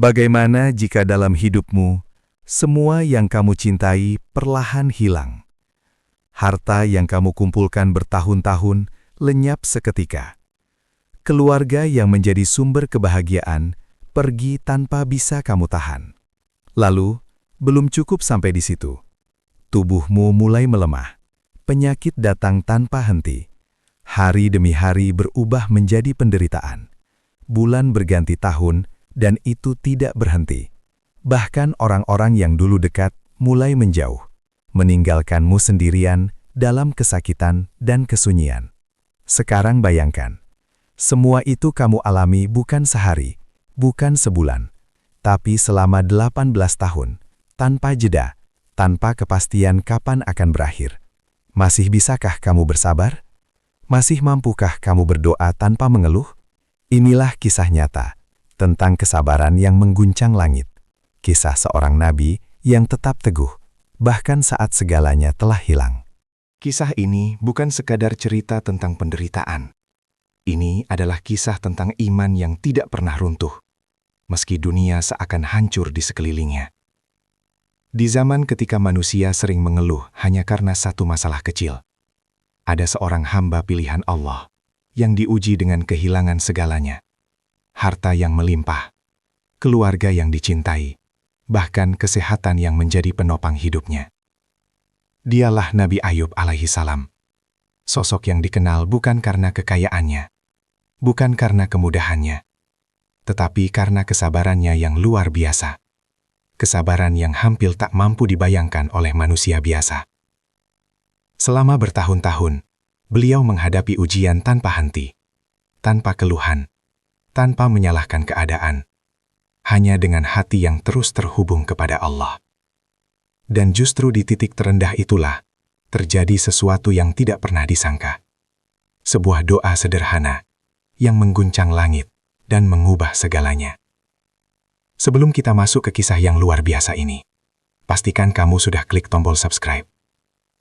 Bagaimana jika dalam hidupmu, semua yang kamu cintai perlahan hilang? Harta yang kamu kumpulkan bertahun-tahun lenyap seketika. Keluarga yang menjadi sumber kebahagiaan pergi tanpa bisa kamu tahan. Lalu, belum cukup sampai di situ. Tubuhmu mulai melemah. Penyakit datang tanpa henti. Hari demi hari berubah menjadi penderitaan. Bulan berganti tahun, dan itu tidak berhenti. Bahkan orang-orang yang dulu dekat mulai menjauh, meninggalkanmu sendirian dalam kesakitan dan kesunyian. Sekarang bayangkan, semua itu kamu alami bukan sehari, bukan sebulan, tapi selama 18 tahun, tanpa jeda, tanpa kepastian kapan akan berakhir. Masih bisakah kamu bersabar? Masih mampukah kamu berdoa tanpa mengeluh? Inilah kisah nyata tentang kesabaran yang mengguncang langit. Kisah seorang nabi yang tetap teguh, bahkan saat segalanya telah hilang. Kisah ini bukan sekadar cerita tentang penderitaan. Ini adalah kisah tentang iman yang tidak pernah runtuh, meski dunia seakan hancur di sekelilingnya. Di zaman ketika manusia sering mengeluh hanya karena satu masalah kecil, ada seorang hamba pilihan Allah yang diuji dengan kehilangan segalanya. Harta yang melimpah, keluarga yang dicintai, bahkan kesehatan yang menjadi penopang hidupnya. Dialah Nabi Ayub alaihi salam. Sosok yang dikenal bukan karena kekayaannya, bukan karena kemudahannya, tetapi karena kesabarannya yang luar biasa. Kesabaran yang hampir tak mampu dibayangkan oleh manusia biasa. Selama bertahun-tahun, beliau menghadapi ujian tanpa henti, tanpa keluhan, tanpa menyalahkan keadaan, hanya dengan hati yang terus terhubung kepada Allah. Dan justru di titik terendah itulah, terjadi sesuatu yang tidak pernah disangka. Sebuah doa sederhana, yang mengguncang langit, dan mengubah segalanya. Sebelum kita masuk ke kisah yang luar biasa ini, pastikan kamu sudah klik tombol subscribe.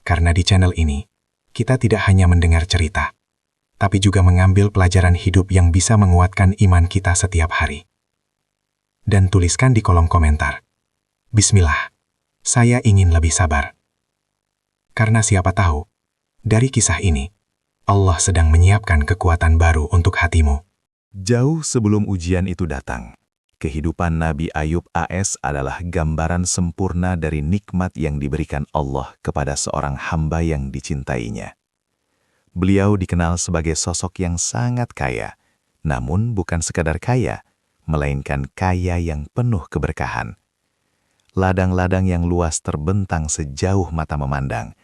Karena di channel ini, kita tidak hanya mendengar cerita, tapi juga mengambil pelajaran hidup yang bisa menguatkan iman kita setiap hari. Dan tuliskan di kolom komentar, Bismillah, saya ingin lebih sabar. Karena siapa tahu, dari kisah ini, Allah sedang menyiapkan kekuatan baru untuk hatimu. Jauh sebelum ujian itu datang, kehidupan Nabi Ayub AS adalah gambaran sempurna dari nikmat yang diberikan Allah kepada seorang hamba yang dicintainya. Beliau dikenal sebagai sosok yang sangat kaya, namun bukan sekadar kaya, melainkan kaya yang penuh keberkahan. Ladang-ladang yang luas terbentang sejauh mata memandang,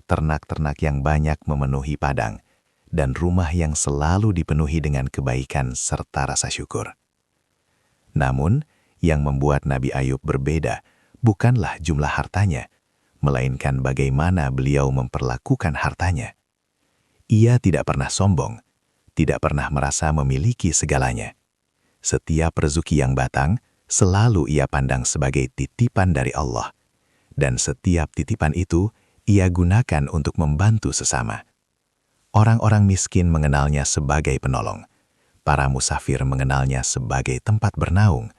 ternak-ternak yang banyak memenuhi padang, dan rumah yang selalu dipenuhi dengan kebaikan serta rasa syukur. Namun, yang membuat Nabi Ayub berbeda bukanlah jumlah hartanya, melainkan bagaimana beliau memperlakukan hartanya. Ia tidak pernah sombong, tidak pernah merasa memiliki segalanya. Setiap rezeki yang datang selalu ia pandang sebagai titipan dari Allah, dan setiap titipan itu ia gunakan untuk membantu sesama. Orang-orang miskin mengenalnya sebagai penolong, para musafir mengenalnya sebagai tempat bernaung,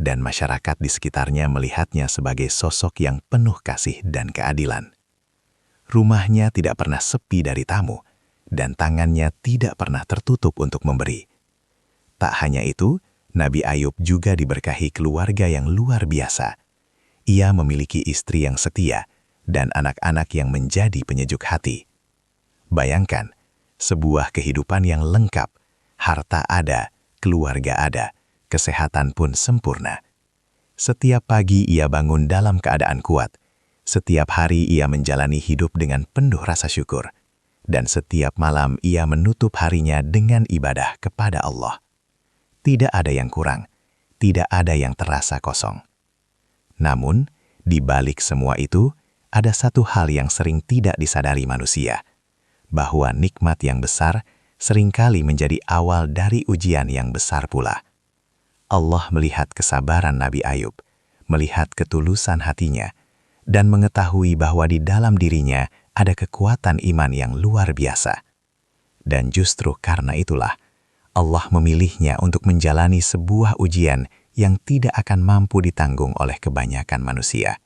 dan masyarakat di sekitarnya melihatnya sebagai sosok yang penuh kasih dan keadilan. Rumahnya tidak pernah sepi dari tamu, dan tangannya tidak pernah tertutup untuk memberi. Tak hanya itu, Nabi Ayub juga diberkahi keluarga yang luar biasa. Ia memiliki istri yang setia dan anak-anak yang menjadi penyejuk hati. Bayangkan, sebuah kehidupan yang lengkap, harta ada, keluarga ada, kesehatan pun sempurna. Setiap pagi ia bangun dalam keadaan kuat. Setiap hari ia menjalani hidup dengan penuh rasa syukur. Dan setiap malam ia menutup harinya dengan ibadah kepada Allah. Tidak ada yang kurang, tidak ada yang terasa kosong. Namun, di balik semua itu, ada satu hal yang sering tidak disadari manusia, bahwa nikmat yang besar seringkali menjadi awal dari ujian yang besar pula. Allah melihat kesabaran Nabi Ayub, melihat ketulusan hatinya, dan mengetahui bahwa di dalam dirinya ada kekuatan iman yang luar biasa. Dan justru karena itulah, Allah memilihnya untuk menjalani sebuah ujian yang tidak akan mampu ditanggung oleh kebanyakan manusia.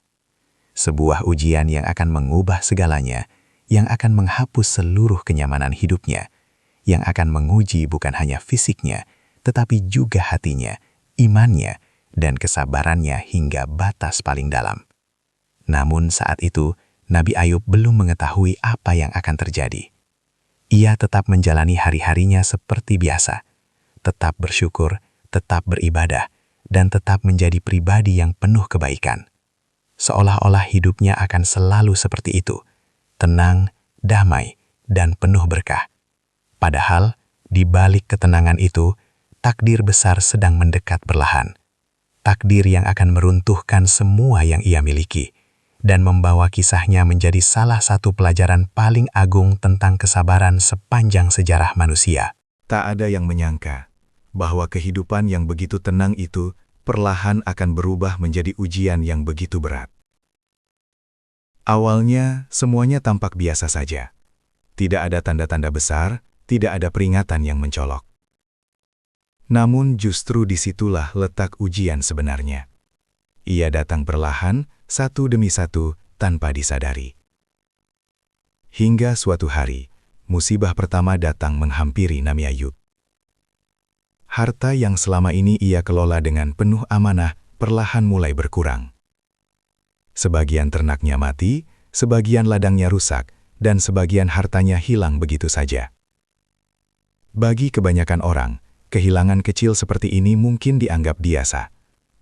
Sebuah ujian yang akan mengubah segalanya, yang akan menghapus seluruh kenyamanan hidupnya, yang akan menguji bukan hanya fisiknya, tetapi juga hatinya, imannya, dan kesabarannya hingga batas paling dalam. Namun saat itu, Nabi Ayub belum mengetahui apa yang akan terjadi. Ia tetap menjalani hari-harinya seperti biasa, tetap bersyukur, tetap beribadah, dan tetap menjadi pribadi yang penuh kebaikan. Seolah-olah hidupnya akan selalu seperti itu, tenang, damai, dan penuh berkah. Padahal, di balik ketenangan itu, takdir besar sedang mendekat perlahan. Takdir yang akan meruntuhkan semua yang ia miliki, dan membawa kisahnya menjadi salah satu pelajaran paling agung tentang kesabaran sepanjang sejarah manusia. Tak ada yang menyangka bahwa kehidupan yang begitu tenang itu perlahan akan berubah menjadi ujian yang begitu berat. Awalnya, semuanya tampak biasa saja. Tidak ada tanda-tanda besar, tidak ada peringatan yang mencolok. Namun justru disitulah letak ujian sebenarnya. Ia datang perlahan, satu demi satu, tanpa disadari. Hingga suatu hari, musibah pertama datang menghampiri Nabi Ayub. Harta yang selama ini ia kelola dengan penuh amanah perlahan mulai berkurang. Sebagian ternaknya mati, sebagian ladangnya rusak, dan sebagian hartanya hilang begitu saja. Bagi kebanyakan orang, kehilangan kecil seperti ini mungkin dianggap biasa.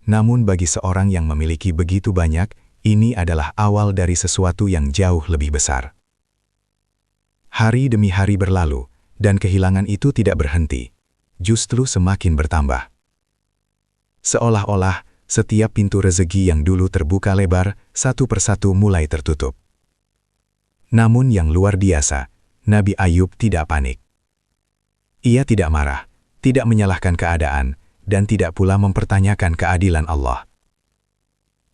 Namun bagi seorang yang memiliki begitu banyak, ini adalah awal dari sesuatu yang jauh lebih besar. Hari demi hari berlalu, dan kehilangan itu tidak berhenti, justru semakin bertambah. Seolah-olah, setiap pintu rezeki yang dulu terbuka lebar, satu persatu mulai tertutup. Namun yang luar biasa, Nabi Ayub tidak panik. Ia tidak marah, tidak menyalahkan keadaan, dan tidak pula mempertanyakan keadilan Allah.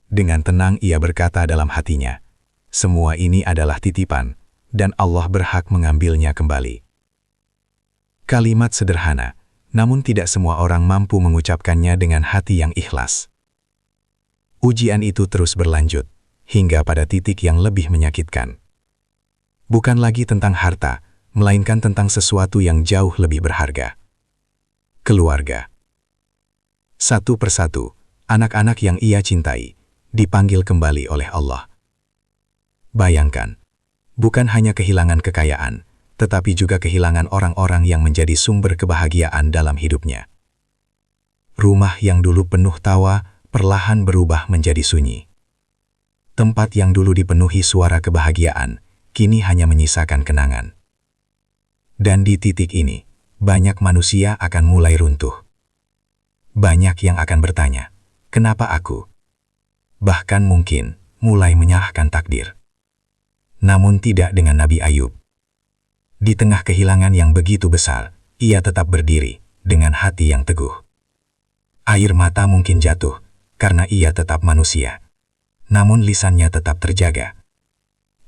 Dengan tenang ia berkata dalam hatinya, semua ini adalah titipan, dan Allah berhak mengambilnya kembali. Kalimat sederhana, namun tidak semua orang mampu mengucapkannya dengan hati yang ikhlas. Ujian itu terus berlanjut, hingga pada titik yang lebih menyakitkan. Bukan lagi tentang harta, melainkan tentang sesuatu yang jauh lebih berharga. Keluarga. Satu persatu, anak-anak yang ia cintai, dipanggil kembali oleh Allah. Bayangkan, bukan hanya kehilangan kekayaan, tetapi juga kehilangan orang-orang yang menjadi sumber kebahagiaan dalam hidupnya. Rumah yang dulu penuh tawa, perlahan berubah menjadi sunyi. Tempat yang dulu dipenuhi suara kebahagiaan, kini hanya menyisakan kenangan. Dan di titik ini, banyak manusia akan mulai runtuh. Banyak yang akan bertanya, kenapa aku? Bahkan mungkin mulai menyalahkan takdir. Namun tidak dengan Nabi Ayub. Di tengah kehilangan yang begitu besar, ia tetap berdiri dengan hati yang teguh. Air mata mungkin jatuh karena ia tetap manusia. Namun lisannya tetap terjaga.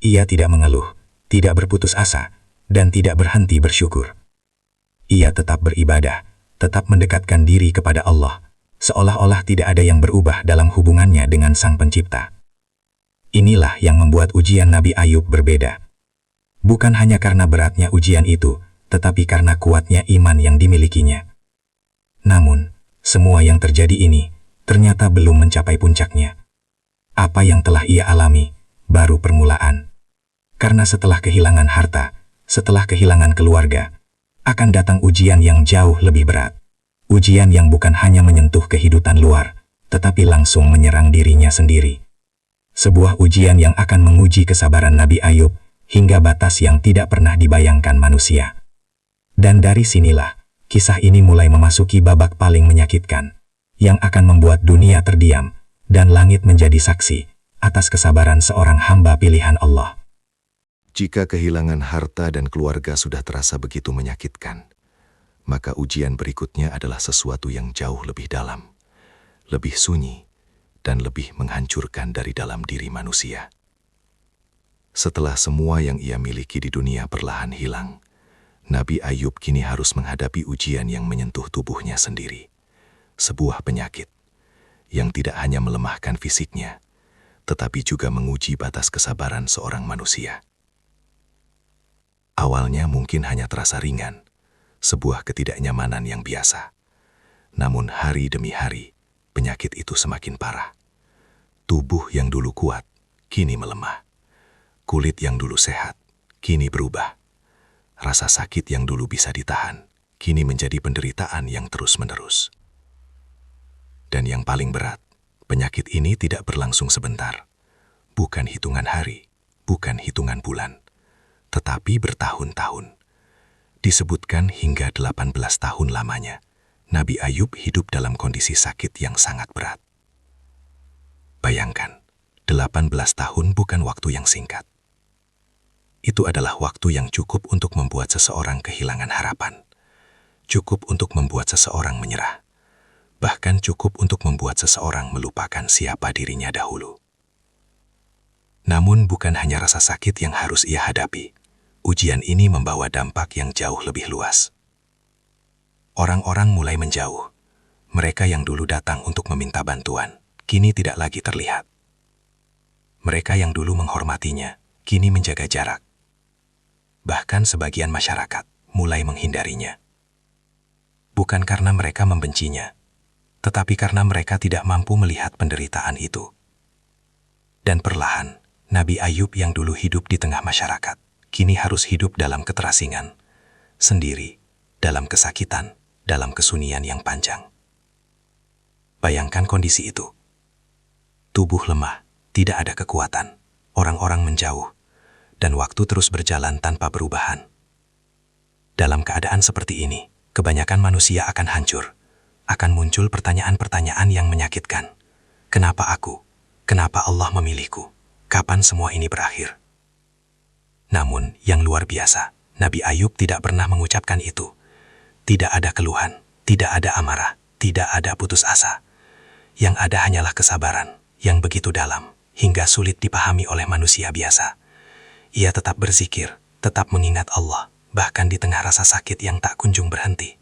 Ia tidak mengeluh, tidak berputus asa, dan tidak berhenti bersyukur. Ia tetap beribadah, tetap mendekatkan diri kepada Allah, seolah-olah tidak ada yang berubah dalam hubungannya dengan Sang Pencipta. Inilah yang membuat ujian Nabi Ayub berbeda. Bukan hanya karena beratnya ujian itu, tetapi karena kuatnya iman yang dimilikinya. Namun, semua yang terjadi ini ternyata belum mencapai puncaknya. Apa yang telah ia alami baru permulaan. Karena setelah kehilangan harta, setelah kehilangan keluarga, akan datang ujian yang jauh lebih berat. Ujian yang bukan hanya menyentuh kehidupan luar, tetapi langsung menyerang dirinya sendiri. Sebuah ujian yang akan menguji kesabaran Nabi Ayub hingga batas yang tidak pernah dibayangkan manusia. Dan dari sinilah, kisah ini mulai memasuki babak paling menyakitkan, yang akan membuat dunia terdiam, dan langit menjadi saksi atas kesabaran seorang hamba pilihan Allah. Jika kehilangan harta dan keluarga sudah terasa begitu menyakitkan, maka ujian berikutnya adalah sesuatu yang jauh lebih dalam, lebih sunyi, dan lebih menghancurkan dari dalam diri manusia. Setelah semua yang ia miliki di dunia perlahan hilang, Nabi Ayub kini harus menghadapi ujian yang menyentuh tubuhnya sendiri, sebuah penyakit yang tidak hanya melemahkan fisiknya, tetapi juga menguji batas kesabaran seorang manusia. Awalnya mungkin hanya terasa ringan, sebuah ketidaknyamanan yang biasa. Namun hari demi hari, penyakit itu semakin parah. Tubuh yang dulu kuat, kini melemah. Kulit yang dulu sehat, kini berubah. Rasa sakit yang dulu bisa ditahan, kini menjadi penderitaan yang terus-menerus. Dan yang paling berat, penyakit ini tidak berlangsung sebentar. Bukan hitungan hari, bukan hitungan bulan, tetapi bertahun-tahun. Disebutkan hingga 18 tahun lamanya, Nabi Ayub hidup dalam kondisi sakit yang sangat berat. Bayangkan, 18 tahun bukan waktu yang singkat. Itu adalah waktu yang cukup untuk membuat seseorang kehilangan harapan. Cukup untuk membuat seseorang menyerah. Bahkan cukup untuk membuat seseorang melupakan siapa dirinya dahulu. Namun bukan hanya rasa sakit yang harus ia hadapi. Ujian ini membawa dampak yang jauh lebih luas. Orang-orang mulai menjauh. Mereka yang dulu datang untuk meminta bantuan, kini tidak lagi terlihat. Mereka yang dulu menghormatinya, kini menjaga jarak. Bahkan sebagian masyarakat mulai menghindarinya. Bukan karena mereka membencinya, tetapi karena mereka tidak mampu melihat penderitaan itu. Dan perlahan, Nabi Ayub yang dulu hidup di tengah masyarakat, kini harus hidup dalam keterasingan, sendiri, dalam kesakitan, dalam kesunyian yang panjang. Bayangkan kondisi itu. Tubuh lemah, tidak ada kekuatan, orang-orang menjauh, dan waktu terus berjalan tanpa perubahan. Dalam keadaan seperti ini, kebanyakan manusia akan hancur. Akan muncul pertanyaan-pertanyaan yang menyakitkan. Kenapa aku? Kenapa Allah memilihku? Kapan semua ini berakhir? Namun, yang luar biasa, Nabi Ayub tidak pernah mengucapkan itu. Tidak ada keluhan, tidak ada amarah, tidak ada putus asa. Yang ada hanyalah kesabaran, yang begitu dalam, hingga sulit dipahami oleh manusia biasa. Ia tetap berzikir, tetap mengingat Allah, bahkan di tengah rasa sakit yang tak kunjung berhenti.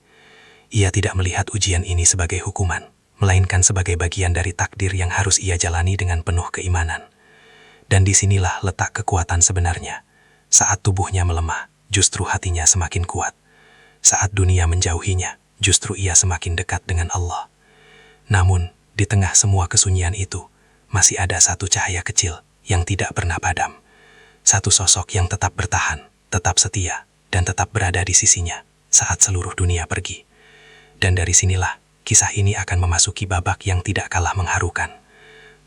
Ia tidak melihat ujian ini sebagai hukuman, melainkan sebagai bagian dari takdir yang harus ia jalani dengan penuh keimanan. Dan disinilah letak kekuatan sebenarnya. Saat tubuhnya melemah, justru hatinya semakin kuat. Saat dunia menjauhinya, justru ia semakin dekat dengan Allah. Namun, di tengah semua kesunyian itu, masih ada satu cahaya kecil yang tidak pernah padam. Satu sosok yang tetap bertahan, tetap setia, dan tetap berada di sisinya saat seluruh dunia pergi. Dan dari sinilah, kisah ini akan memasuki babak yang tidak kalah mengharukan.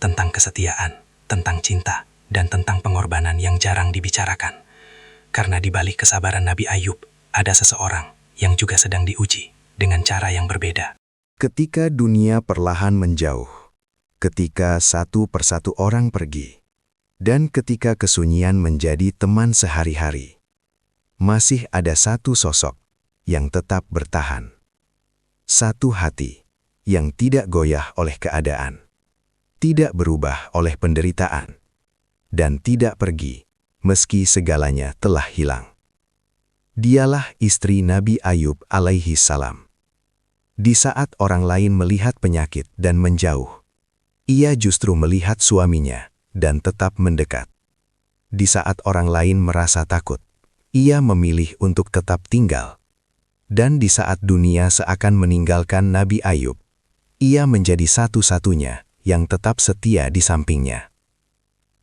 Tentang kesetiaan, tentang cinta, dan tentang pengorbanan yang jarang dibicarakan. Karena di balik kesabaran Nabi Ayub, ada seseorang yang juga sedang diuji dengan cara yang berbeda. Ketika dunia perlahan menjauh, ketika satu persatu orang pergi, dan ketika kesunyian menjadi teman sehari-hari, masih ada satu sosok yang tetap bertahan. Satu hati yang tidak goyah oleh keadaan, tidak berubah oleh penderitaan, dan tidak pergi meski segalanya telah hilang. Dialah istri Nabi Ayub alaihi salam. Di saat orang lain melihat penyakit dan menjauh, ia justru melihat suaminya dan tetap mendekat. Di saat orang lain merasa takut, ia memilih untuk tetap tinggal. Dan di saat dunia seakan meninggalkan Nabi Ayub, ia menjadi satu-satunya yang tetap setia di sampingnya.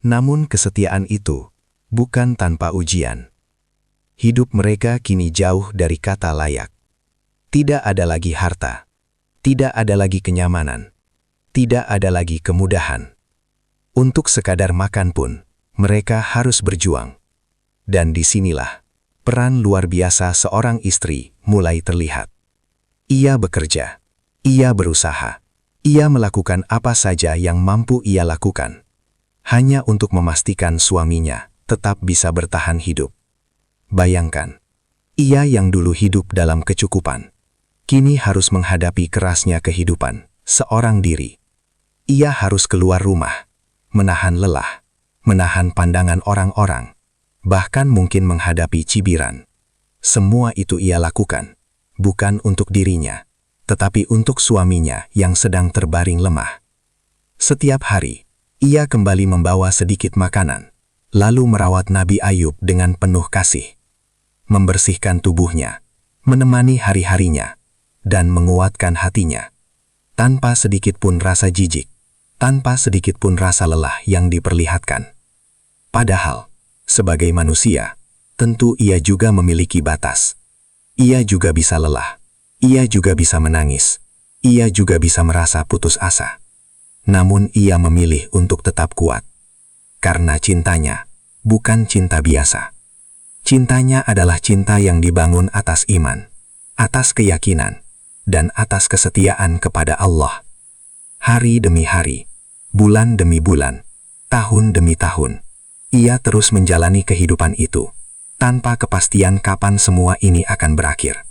Namun kesetiaan itu bukan tanpa ujian. Hidup mereka kini jauh dari kata layak. Tidak ada lagi harta, tidak ada lagi kenyamanan, tidak ada lagi kemudahan. Untuk sekadar makan pun, mereka harus berjuang. Dan disinilah peran luar biasa seorang istri mulai terlihat. Ia bekerja, ia berusaha, ia melakukan apa saja yang mampu ia lakukan, hanya untuk memastikan suaminya tetap bisa bertahan hidup. Bayangkan, ia yang dulu hidup dalam kecukupan, kini harus menghadapi kerasnya kehidupan seorang diri. Ia harus keluar rumah, menahan lelah, menahan pandangan orang-orang, bahkan mungkin menghadapi cibiran. Semua itu ia lakukan, bukan untuk dirinya, tetapi untuk suaminya yang sedang terbaring lemah. Setiap hari, ia kembali membawa sedikit makanan, lalu merawat Nabi Ayub dengan penuh kasih, membersihkan tubuhnya, menemani hari-harinya, dan menguatkan hatinya, tanpa sedikit pun rasa jijik, tanpa sedikit pun rasa lelah yang diperlihatkan. Padahal, sebagai manusia, tentu ia juga memiliki batas. Ia juga bisa lelah, ia juga bisa menangis, ia juga bisa merasa putus asa. Namun ia memilih untuk tetap kuat. Karena cintanya bukan cinta biasa. Cintanya adalah cinta yang dibangun atas iman, atas keyakinan, dan atas kesetiaan kepada Allah. Hari demi hari, bulan demi bulan, tahun demi tahun, ia terus menjalani kehidupan itu, tanpa kepastian kapan semua ini akan berakhir.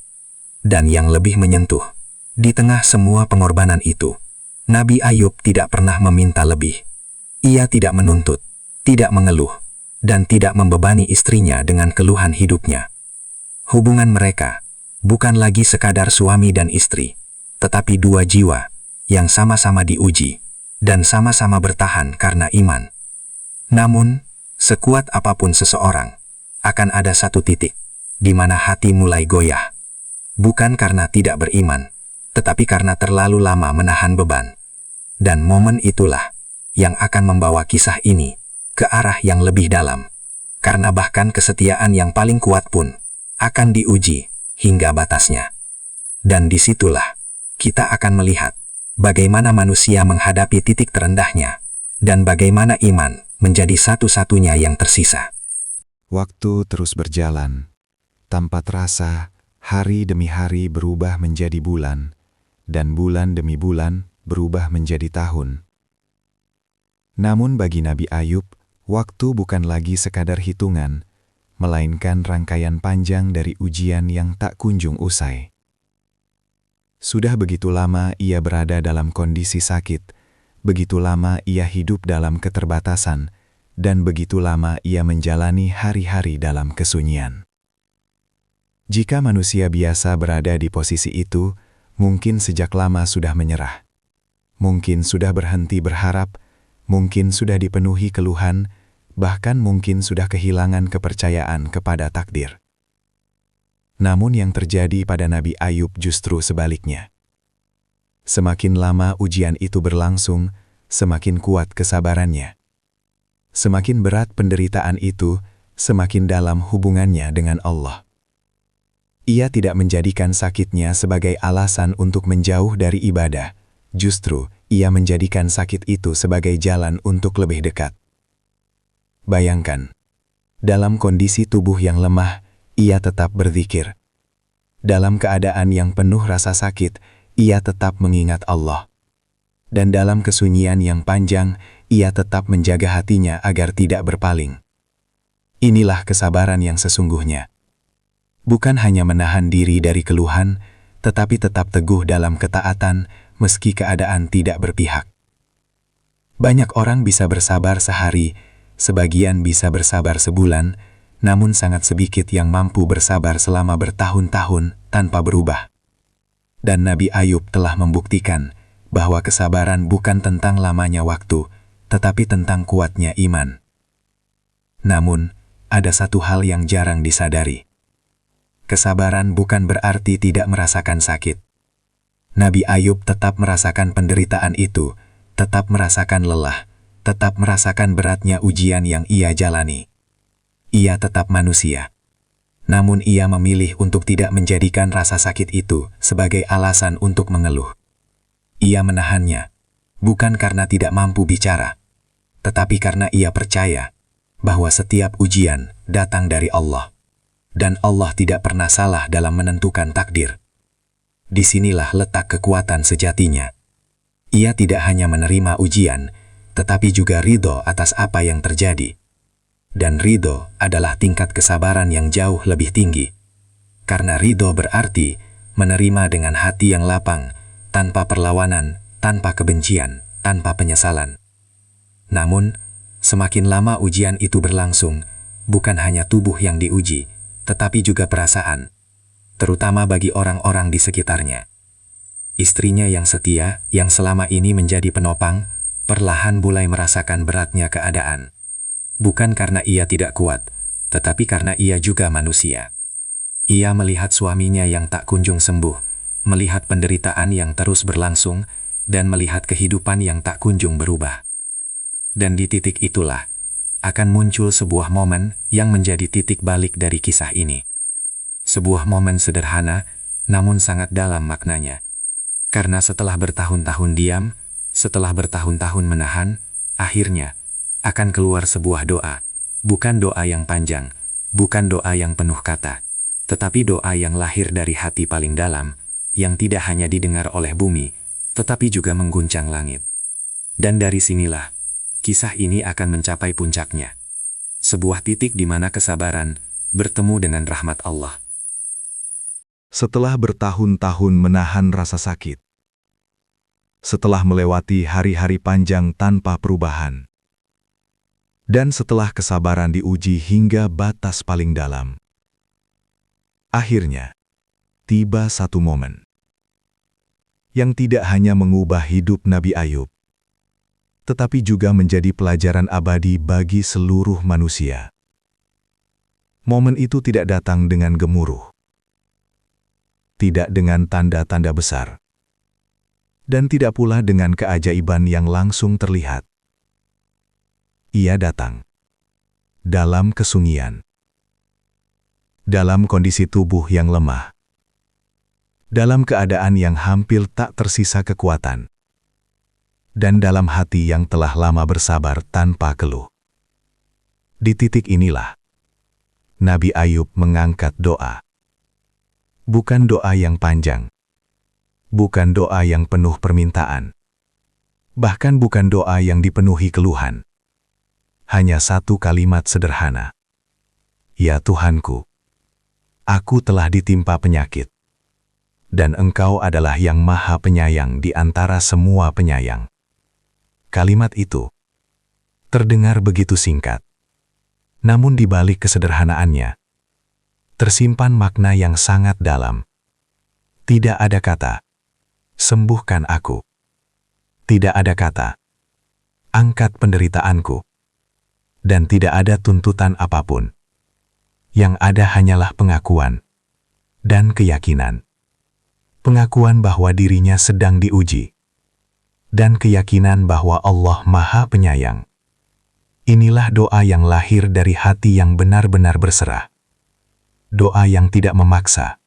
Dan yang lebih menyentuh, di tengah semua pengorbanan itu, Nabi Ayub tidak pernah meminta lebih. Ia tidak menuntut, tidak mengeluh, dan tidak membebani istrinya dengan keluhan hidupnya. Hubungan mereka bukan lagi sekadar suami dan istri, tetapi dua jiwa yang sama-sama diuji dan sama-sama bertahan karena iman. Namun, sekuat apapun seseorang, akan ada satu titik di mana hati mulai goyah. Bukan karena tidak beriman, tetapi karena terlalu lama menahan beban. Dan momen itulah yang akan membawa kisah ini ke arah yang lebih dalam. Karena bahkan kesetiaan yang paling kuat pun akan diuji hingga batasnya. Dan disitulah kita akan melihat bagaimana manusia menghadapi titik terendahnya dan bagaimana iman menjadi satu-satunya yang tersisa. Waktu terus berjalan. Tanpa terasa, hari demi hari berubah menjadi bulan, dan bulan demi bulan berubah menjadi tahun. Namun bagi Nabi Ayub, waktu bukan lagi sekadar hitungan, melainkan rangkaian panjang dari ujian yang tak kunjung usai. Sudah begitu lama ia berada dalam kondisi sakit, begitu lama ia hidup dalam keterbatasan, dan begitu lama ia menjalani hari-hari dalam kesunyian. Jika manusia biasa berada di posisi itu, mungkin sejak lama sudah menyerah. Mungkin sudah berhenti berharap, mungkin sudah dipenuhi keluhan, bahkan mungkin sudah kehilangan kepercayaan kepada takdir. Namun yang terjadi pada Nabi Ayub justru sebaliknya. Semakin lama ujian itu berlangsung, semakin kuat kesabarannya. Semakin berat penderitaan itu, semakin dalam hubungannya dengan Allah. Ia tidak menjadikan sakitnya sebagai alasan untuk menjauh dari ibadah. Justru, ia menjadikan sakit itu sebagai jalan untuk lebih dekat. Bayangkan, dalam kondisi tubuh yang lemah, ia tetap berzikir. Dalam keadaan yang penuh rasa sakit, ia tetap mengingat Allah. Dan dalam kesunyian yang panjang, ia tetap menjaga hatinya agar tidak berpaling. Inilah kesabaran yang sesungguhnya. Bukan hanya menahan diri dari keluhan, tetapi tetap teguh dalam ketaatan, meski keadaan tidak berpihak. Banyak orang bisa bersabar sehari, sebagian bisa bersabar sebulan, namun sangat sedikit yang mampu bersabar selama bertahun-tahun tanpa berubah. Dan Nabi Ayub telah membuktikan bahwa kesabaran bukan tentang lamanya waktu, tetapi tentang kuatnya iman. Namun, ada satu hal yang jarang disadari. Kesabaran bukan berarti tidak merasakan sakit. Nabi Ayub tetap merasakan penderitaan itu, tetap merasakan lelah, tetap merasakan beratnya ujian yang ia jalani. Ia tetap manusia. Namun ia memilih untuk tidak menjadikan rasa sakit itu sebagai alasan untuk mengeluh. Ia menahannya, bukan karena tidak mampu bicara, tetapi karena ia percaya bahwa setiap ujian datang dari Allah. Dan Allah tidak pernah salah dalam menentukan takdir. Disinilah letak kekuatan sejatinya. Ia tidak hanya menerima ujian, tetapi juga ridho atas apa yang terjadi. Dan ridho adalah tingkat kesabaran yang jauh lebih tinggi. Karena ridho berarti menerima dengan hati yang lapang, tanpa perlawanan, tanpa kebencian, tanpa penyesalan. Namun, semakin lama ujian itu berlangsung, bukan hanya tubuh yang diuji, tetapi juga perasaan, terutama bagi orang-orang di sekitarnya. Istrinya yang setia, yang selama ini menjadi penopang, perlahan mulai merasakan beratnya keadaan. Bukan karena ia tidak kuat, tetapi karena ia juga manusia. Ia melihat suaminya yang tak kunjung sembuh, melihat penderitaan yang terus berlangsung, dan melihat kehidupan yang tak kunjung berubah. Dan di titik itulah, akan muncul sebuah momen yang menjadi titik balik dari kisah ini. Sebuah momen sederhana, namun sangat dalam maknanya. Karena setelah bertahun-tahun diam, setelah bertahun-tahun menahan, akhirnya akan keluar sebuah doa. Bukan doa yang panjang, bukan doa yang penuh kata, tetapi doa yang lahir dari hati paling dalam, yang tidak hanya didengar oleh bumi, tetapi juga mengguncang langit. Dan dari sinilah, kisah ini akan mencapai puncaknya. Sebuah titik di mana kesabaran bertemu dengan rahmat Allah. Setelah bertahun-tahun menahan rasa sakit, setelah melewati hari-hari panjang tanpa perubahan, dan setelah kesabaran diuji hingga batas paling dalam, akhirnya tiba satu momen yang tidak hanya mengubah hidup Nabi Ayub, tetapi juga menjadi pelajaran abadi bagi seluruh manusia. Momen itu tidak datang dengan gemuruh, tidak dengan tanda-tanda besar, dan tidak pula dengan keajaiban yang langsung terlihat. Ia datang dalam kesunyian, dalam kondisi tubuh yang lemah, dalam keadaan yang hampir tak tersisa kekuatan, dan dalam hati yang telah lama bersabar tanpa keluh. Di titik inilah, Nabi Ayub mengangkat doa. Bukan doa yang panjang, bukan doa yang penuh permintaan, bahkan bukan doa yang dipenuhi keluhan. Hanya satu kalimat sederhana. Ya Tuhanku, aku telah ditimpa penyakit, dan Engkau adalah yang maha penyayang di antara semua penyayang. Kalimat itu terdengar begitu singkat, namun di balik kesederhanaannya, tersimpan makna yang sangat dalam. Tidak ada kata, sembuhkan aku. Tidak ada kata, angkat penderitaanku. Dan tidak ada tuntutan apapun. Yang ada hanyalah pengakuan dan keyakinan. Pengakuan bahwa dirinya sedang diuji. Dan keyakinan bahwa Allah Maha Penyayang. Inilah doa yang lahir dari hati yang benar-benar berserah. Doa yang tidak memaksa,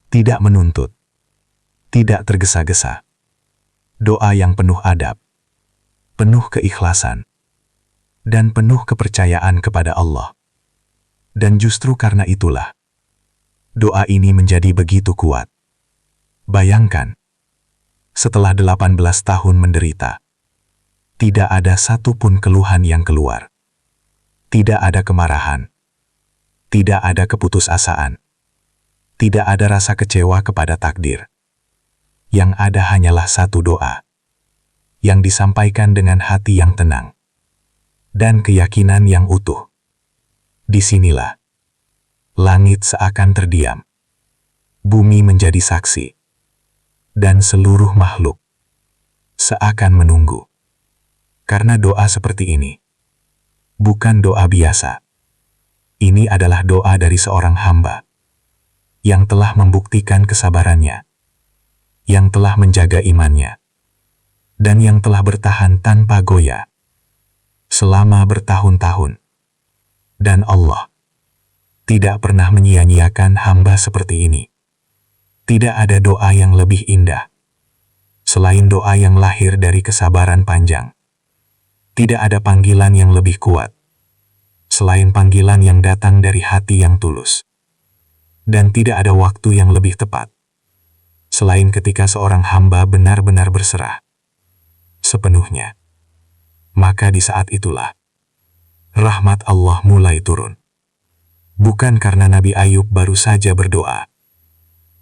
tidak menuntut, tidak tergesa-gesa. Doa yang penuh adab, penuh keikhlasan, dan penuh kepercayaan kepada Allah. Dan justru karena itulah, doa ini menjadi begitu kuat. Bayangkan, setelah 18 tahun menderita, tidak ada satupun keluhan yang keluar. Tidak ada kemarahan. Tidak ada keputusasaan. Tidak ada rasa kecewa kepada takdir. Yang ada hanyalah satu doa, yang disampaikan dengan hati yang tenang, dan keyakinan yang utuh. Disinilah, langit seakan terdiam, bumi menjadi saksi, dan seluruh makhluk seakan menunggu. Karena doa seperti ini, bukan doa biasa. Ini adalah doa dari seorang hamba yang telah membuktikan kesabarannya, yang telah menjaga imannya, dan yang telah bertahan tanpa goyah selama bertahun-tahun. Dan Allah tidak pernah menyia-nyiakan hamba seperti ini. Tidak ada doa yang lebih indah selain doa yang lahir dari kesabaran panjang. Tidak ada panggilan yang lebih kuat selain panggilan yang datang dari hati yang tulus. Dan tidak ada waktu yang lebih tepat selain ketika seorang hamba benar-benar berserah sepenuhnya. Maka di saat itulah, rahmat Allah mulai turun. Bukan karena Nabi Ayub baru saja berdoa,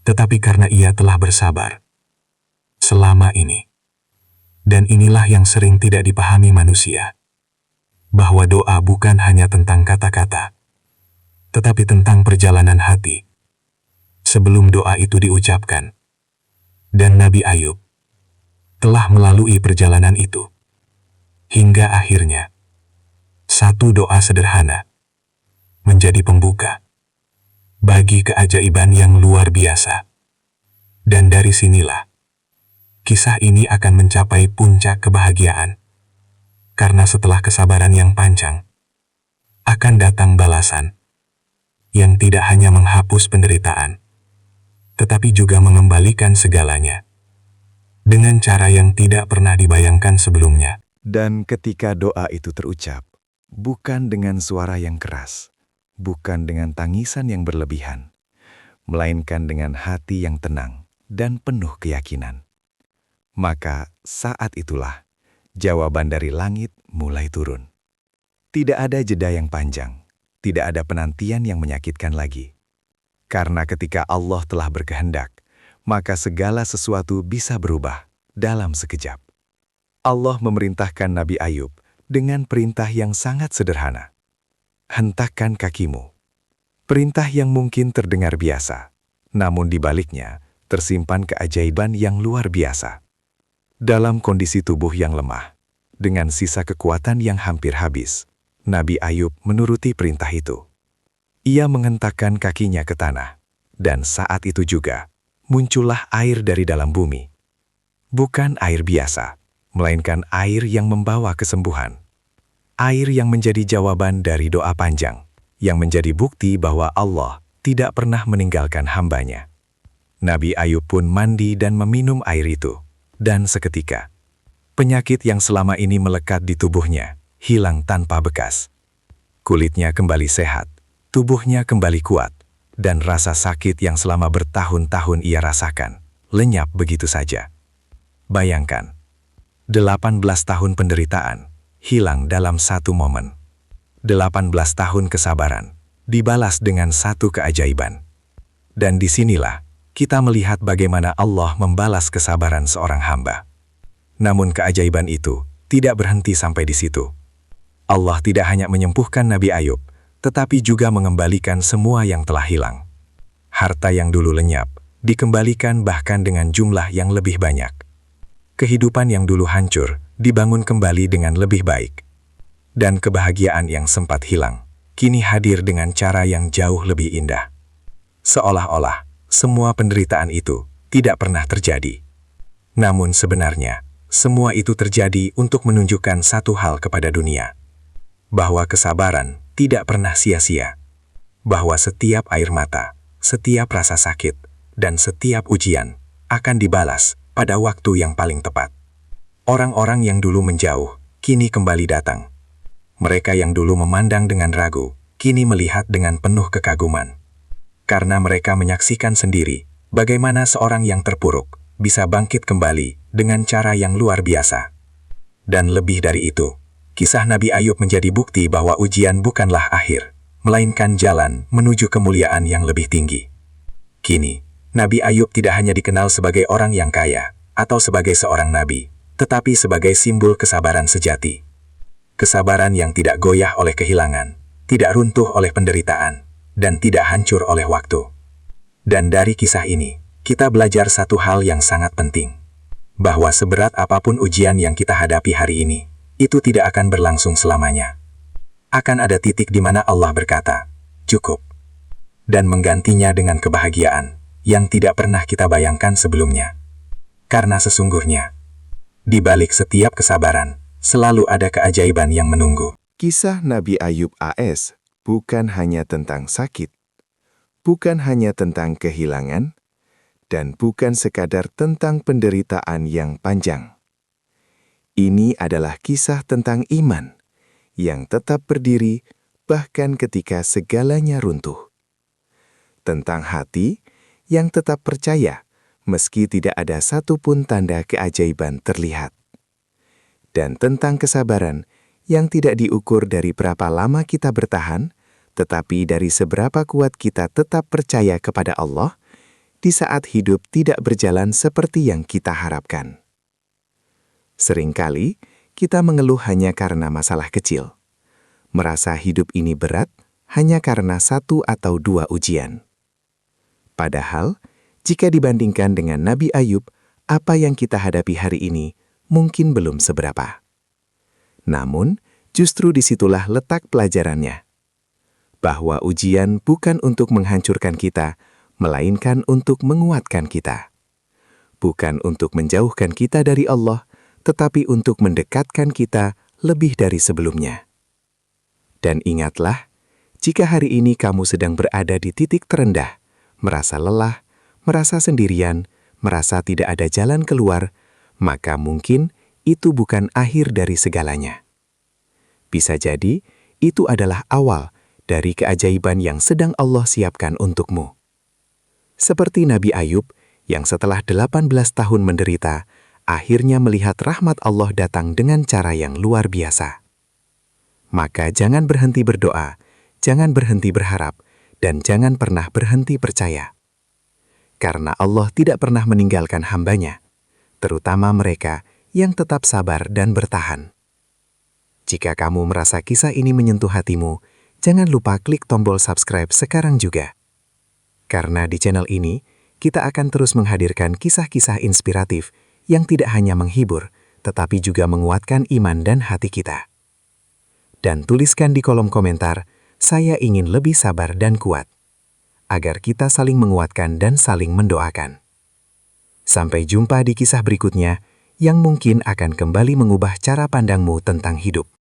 tetapi karena ia telah bersabar selama ini. Dan inilah yang sering tidak dipahami manusia, bahwa doa bukan hanya tentang kata-kata, tetapi tentang perjalanan hati sebelum doa itu diucapkan. Dan Nabi Ayub telah melalui perjalanan itu. Hingga akhirnya, satu doa sederhana menjadi pembuka bagi keajaiban yang luar biasa. Dan dari sinilah, kisah ini akan mencapai puncak kebahagiaan. Karena setelah kesabaran yang panjang, akan datang balasan yang tidak hanya menghapus penderitaan, tetapi juga mengembalikan segalanya dengan cara yang tidak pernah dibayangkan sebelumnya. Dan ketika doa itu terucap, bukan dengan suara yang keras, bukan dengan tangisan yang berlebihan, melainkan dengan hati yang tenang dan penuh keyakinan. Maka saat itulah jawaban dari langit mulai turun. Tidak ada jeda yang panjang, tidak ada penantian yang menyakitkan lagi. Karena ketika Allah telah berkehendak, maka segala sesuatu bisa berubah dalam sekejap. Allah memerintahkan Nabi Ayub dengan perintah yang sangat sederhana. Hentakkan kakimu. Perintah yang mungkin terdengar biasa, namun di baliknya tersimpan keajaiban yang luar biasa. Dalam kondisi tubuh yang lemah, dengan sisa kekuatan yang hampir habis, Nabi Ayub menuruti perintah itu. Ia menghentakkan kakinya ke tanah, dan saat itu juga muncullah air dari dalam bumi. Bukan air biasa, melainkan air yang membawa kesembuhan. Air yang menjadi jawaban dari doa panjang, yang menjadi bukti bahwa Allah tidak pernah meninggalkan hambanya. Nabi Ayub pun mandi dan meminum air itu, dan seketika, penyakit yang selama ini melekat di tubuhnya hilang tanpa bekas. Kulitnya kembali sehat, tubuhnya kembali kuat, dan rasa sakit yang selama bertahun-tahun ia rasakan lenyap begitu saja. Bayangkan, 18 tahun penderitaan hilang dalam satu momen. 18 tahun kesabaran dibalas dengan satu keajaiban. Dan disinilah kita melihat bagaimana Allah membalas kesabaran seorang hamba. Namun keajaiban itu tidak berhenti sampai di situ. Allah tidak hanya menyembuhkan Nabi Ayub, tetapi juga mengembalikan semua yang telah hilang. Harta yang dulu lenyap dikembalikan bahkan dengan jumlah yang lebih banyak. Kehidupan yang dulu hancur dibangun kembali dengan lebih baik. Dan kebahagiaan yang sempat hilang kini hadir dengan cara yang jauh lebih indah. Seolah-olah semua penderitaan itu tidak pernah terjadi. Namun sebenarnya, semua itu terjadi untuk menunjukkan satu hal kepada dunia. Bahwa kesabaran tidak pernah sia-sia. Bahwa setiap air mata, setiap rasa sakit, dan setiap ujian akan dibalas pada waktu yang paling tepat. Orang-orang yang dulu menjauh, kini kembali datang. Mereka yang dulu memandang dengan ragu, kini melihat dengan penuh kekaguman. Karena mereka menyaksikan sendiri bagaimana seorang yang terpuruk bisa bangkit kembali dengan cara yang luar biasa. Dan lebih dari itu, kisah Nabi Ayub menjadi bukti bahwa ujian bukanlah akhir, melainkan jalan menuju kemuliaan yang lebih tinggi. Kini, Nabi Ayub tidak hanya dikenal sebagai orang yang kaya atau sebagai seorang nabi, tetapi sebagai simbol kesabaran sejati. Kesabaran yang tidak goyah oleh kehilangan, tidak runtuh oleh penderitaan, dan tidak hancur oleh waktu. Dan dari kisah ini, kita belajar satu hal yang sangat penting. Bahwa seberat apapun ujian yang kita hadapi hari ini, itu tidak akan berlangsung selamanya. Akan ada titik di mana Allah berkata, cukup. Dan menggantinya dengan kebahagiaan yang tidak pernah kita bayangkan sebelumnya. Karena sesungguhnya, di balik setiap kesabaran, selalu ada keajaiban yang menunggu. Kisah Nabi Ayub AS bukan hanya tentang sakit, bukan hanya tentang kehilangan, dan bukan sekadar tentang penderitaan yang panjang. Ini adalah kisah tentang iman yang tetap berdiri bahkan ketika segalanya runtuh. Tentang hati yang tetap percaya meski tidak ada satupun tanda keajaiban terlihat. Dan tentang kesabaran yang tidak diukur dari berapa lama kita bertahan, tetapi dari seberapa kuat kita tetap percaya kepada Allah di saat hidup tidak berjalan seperti yang kita harapkan. Seringkali kita mengeluh hanya karena masalah kecil, merasa hidup ini berat hanya karena 1 atau 2 ujian. Padahal, jika dibandingkan dengan Nabi Ayub, apa yang kita hadapi hari ini mungkin belum seberapa. Namun, justru disitulah letak pelajarannya. Bahwa ujian bukan untuk menghancurkan kita, melainkan untuk menguatkan kita. Bukan untuk menjauhkan kita dari Allah, tetapi untuk mendekatkan kita lebih dari sebelumnya. Dan ingatlah, jika hari ini kamu sedang berada di titik terendah, merasa lelah, merasa sendirian, merasa tidak ada jalan keluar, maka mungkin itu bukan akhir dari segalanya. Bisa jadi, itu adalah awal dari keajaiban yang sedang Allah siapkan untukmu. Seperti Nabi Ayub, yang setelah 18 tahun menderita, akhirnya melihat rahmat Allah datang dengan cara yang luar biasa. Maka jangan berhenti berdoa, jangan berhenti berharap, dan jangan pernah berhenti percaya. Karena Allah tidak pernah meninggalkan hamba-Nya, terutama mereka yang tetap sabar dan bertahan. Jika kamu merasa kisah ini menyentuh hatimu, jangan lupa klik tombol subscribe sekarang juga. Karena di channel ini, kita akan terus menghadirkan kisah-kisah inspiratif yang tidak hanya menghibur, tetapi juga menguatkan iman dan hati kita. Dan tuliskan di kolom komentar, saya ingin lebih sabar dan kuat, agar kita saling menguatkan dan saling mendoakan. Sampai jumpa di kisah berikutnya, yang mungkin akan kembali mengubah cara pandangmu tentang hidup.